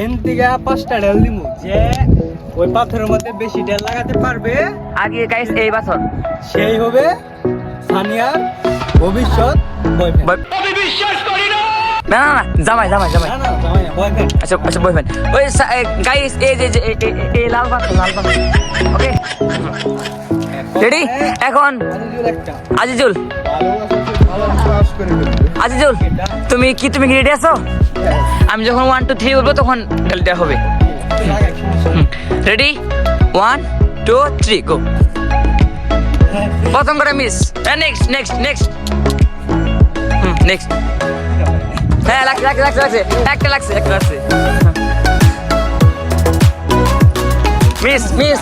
N থেকে 5টা ঢেল দিমু যে ওই পাথরের মধ্যে বেশি ঢেল লাগাতে পারবে আগে গাইস এই পাথর সেই হবে সানিয়ার ভবিষ্যৎ বয়ফ্রেন্ড। আমি বিশ্বাস করি না। না না না জামাই জামাই জামাই না না জামাই না, বয়ফ্রেন্ড। আচ্ছা আচ্ছা বয়ফ্রেন্ড ওই গাইস এই যে এই লাল পাথর ওকে রেডি এখন আজিজুল একটা আজিজুল ভালো ক্লাস করে ফেলবে। আজিজুল তুমি কি রেডি আছো আমি যখন 1 2 3 বলবো তখন ঢেলটা হবে রেডি 1 2 3 গো প্রথম করে miss next next next next হ্যাঁ লাগছে একটা লাগছে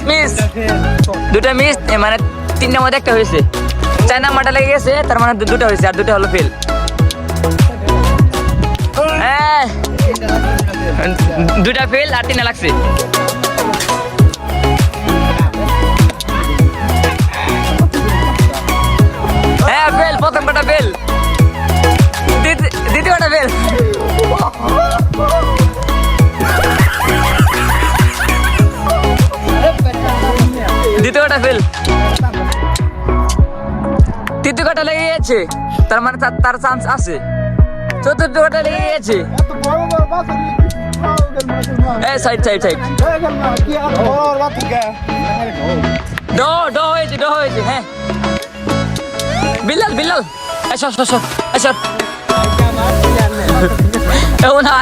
মিস দুটা মিস মানে 3 নাম্বার একটা হয়েছে 4 নাম্বারটা লেগে গেছে তার মানে দুটো হয়েছে আর দুটো হলো ফেল হ্যাঁ দুটা ফেল আর 3 লাগছে হ্যাঁ ফেল প্রথম কটা ফেল দ্বিতীয়টা ফেল দ্বিতীয়টা ফেল তৃতীয় কটা লেগে গেছে তার মানে তার চান্স আছে চতুর্থ কটা লেগে গেছে এই সাইড ড হয়েছে হ্যাঁ বিল্লাল এসো এও না